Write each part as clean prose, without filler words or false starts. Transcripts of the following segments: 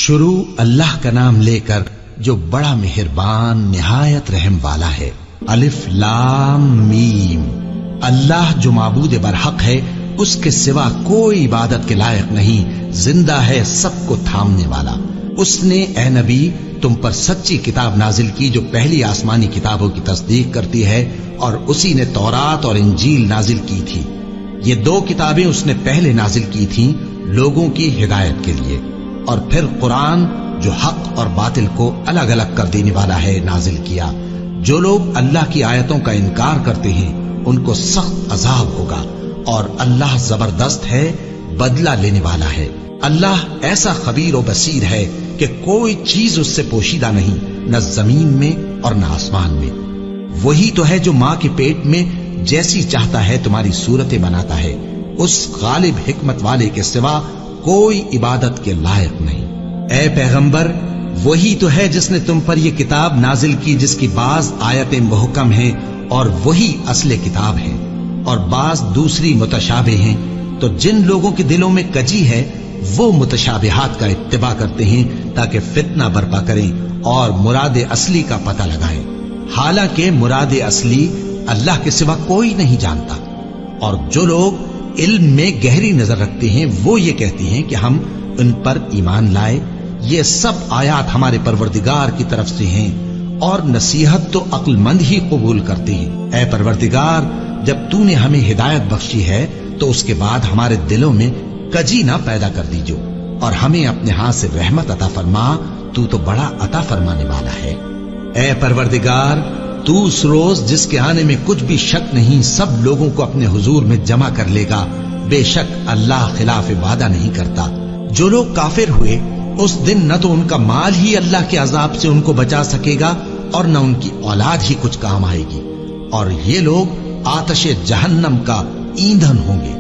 شروع اللہ کا نام لے کر جو بڑا مہربان نہایت رحم والا ہے۔ الف لام میم۔ اللہ جو معبود برحق ہے، اس کے سوا کوئی عبادت کے لائق نہیں، زندہ ہے، سب کو تھامنے والا۔ اس نے اے نبی تم پر سچی کتاب نازل کی جو پہلی آسمانی کتابوں کی تصدیق کرتی ہے، اور اسی نے تورات اور انجیل نازل کی تھی۔ یہ دو کتابیں اس نے پہلے نازل کی تھیں لوگوں کی ہدایت کے لیے، اور پھر قرآن جو حق اور باطل کو الگ الگ کر دینے والا ہے نازل کیا۔ جو لوگ اللہ کی آیتوں کا انکار کرتے ہیں ان کو سخت عذاب ہوگا، اور اللہ زبردست ہے، بدلہ لینے والا ہے۔ اللہ ایسا خبیر و بصیر ہے کہ کوئی چیز اس سے پوشیدہ نہیں، نہ زمین میں اور نہ آسمان میں۔ وہی تو ہے جو ماں کے پیٹ میں جیسی چاہتا ہے تمہاری صورتیں بناتا ہے، اس غالب حکمت والے کے سوا کوئی عبادت کے لائق نہیں۔ اے پیغمبر، وہی تو ہے جس نے تم پر یہ کتاب نازل کی جس کی بعض آیتیں محکم ہیں اور وہی اصل کتاب ہے، اور بعض دوسری متشابہ ہیں۔ تو جن لوگوں کے دلوں میں کجی ہے وہ متشابہات کا اتباع کرتے ہیں تاکہ فتنہ برپا کریں اور مراد اصلی کا پتہ لگائیں، حالانکہ مراد اصلی اللہ کے سوا کوئی نہیں جانتا۔ اور جو لوگ علم میں گہری نظر رکھتے ہیں وہ یہ کہتے ہیں کہ ہم ان پر ایمان لائے۔ یہ سب آیات ہمارے پروردگار کی طرف سے ہیں، اور نصیحت تو عقل مند ہی قبول کرتے ہیں۔ اے پروردگار، جب تو نے ہمیں ہدایت بخشی ہے تو اس کے بعد ہمارے دلوں میں کجی نہ پیدا کر دیجو، اور ہمیں اپنے ہاتھ سے رحمت عطا فرما، تو بڑا عطا فرمانے والا ہے۔ اے پروردگار، تو اس روز جس کے آنے میں کچھ بھی شک نہیں سب لوگوں کو اپنے حضور میں جمع کر لے گا، بے شک اللہ خلاف وعدہ نہیں کرتا۔ جو لوگ کافر ہوئے اس دن نہ تو ان کا مال ہی اللہ کے عذاب سے ان کو بچا سکے گا اور نہ ان کی اولاد ہی کچھ کام آئے گی، اور یہ لوگ آتش جہنم کا ایندھن ہوں گے۔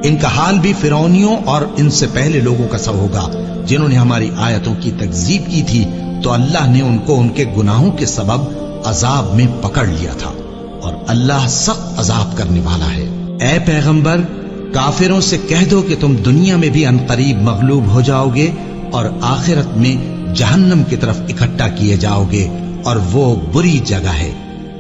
ان کا حال بھی فرعونیوں اور ان سے پہلے لوگوں کا سا ہوگا جنہوں نے ہماری آیتوں کی تکذیب کی تھی، تو اللہ نے ان کو ان کے گناہوں کے سبب عذاب میں پکڑ لیا تھا، اور اللہ سخت عذاب کرنے والا ہے۔ اے پیغمبر، کافروں سے کہہ دو کہ تم دنیا میں بھی عنقریب مغلوب ہو جاؤ گے اور آخرت میں جہنم کی طرف اکٹھا کیے جاؤ گے، اور وہ بری جگہ ہے۔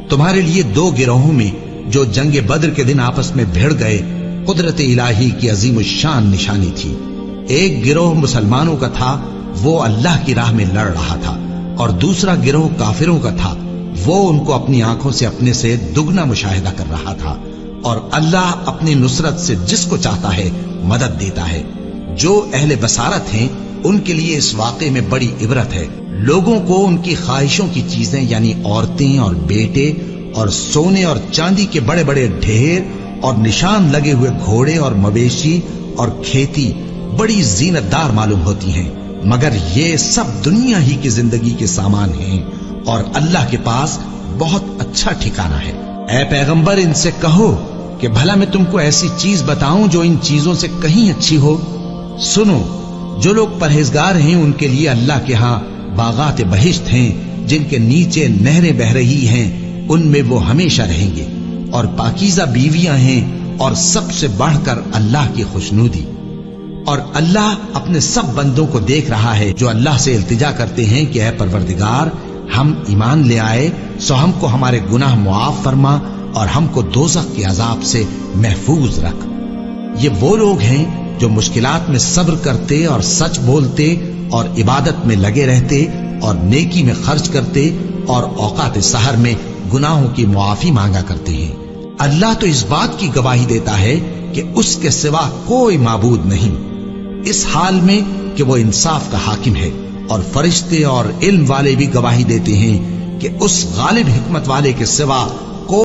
تمہارے لیے دو گروہوں میں جو جنگ بدر کے دن آپس میں بھیڑ گئے قدرت الہی کی عظیم الشان نشانی تھی۔ ایک گروہ مسلمانوں کا تھا، وہ اللہ کی راہ میں لڑ رہا تھا، اور دوسرا گروہ کافروں کا تھا، وہ ان کو اپنی آنکھوں سے اپنے سے دگنا مشاہدہ کر رہا تھا۔ اور اللہ اپنی نصرت سے جس کو چاہتا ہے مدد دیتا ہے۔ جو اہل بصارت ہیں ان کے لیے اس واقعے میں بڑی عبرت ہے۔ لوگوں کو ان کی خواہشوں کی چیزیں یعنی عورتیں اور بیٹے اور سونے اور چاندی کے بڑے بڑے ڈھیر اور نشان لگے ہوئے گھوڑے اور مویشی اور کھیتی بڑی زینت دار معلوم ہوتی ہیں، مگر یہ سب دنیا ہی کی زندگی کے سامان ہیں، اور اللہ کے پاس بہت اچھا ٹھکانہ ہے۔ اے پیغمبر، ان سے کہو کہ بھلا میں تم کو ایسی چیز بتاؤں جو ان چیزوں سے کہیں اچھی ہو؟ سنو، جو لوگ پرہیزگار ہیں ان کے لیے اللہ کے ہاں باغات بہشت ہیں جن کے نیچے نہریں بہ رہی ہیں، ان میں وہ ہمیشہ رہیں گے، اور پاکیزہ بیویاں ہیں، اور سب سے بڑھ کر اللہ کی خوشنودی۔ اور اللہ اپنے سب بندوں کو دیکھ رہا ہے جو اللہ سے التجا کرتے ہیں کہ اے پروردگار، ہم ایمان لے آئے سو ہم کو ہمارے گناہ معاف فرما اور ہم کو دوزخ کے عذاب سے محفوظ رکھ۔ یہ وہ لوگ ہیں جو مشکلات میں صبر کرتے اور سچ بولتے اور عبادت میں لگے رہتے اور نیکی میں خرچ کرتے اور اوقات سحر میں گناہوں کی معافی مانگا کرتے ہیں۔ اللہ تو اس بات کی گواہی دیتا ہے کہ اس کے سوا کوئی معبود نہیں، اس حال میں کہ وہ انصاف کا حاکم ہے، اور فرشتے اور علم والے بھی گواہی دیتے ہیں کہ اس غالب حکمت والے کے سوا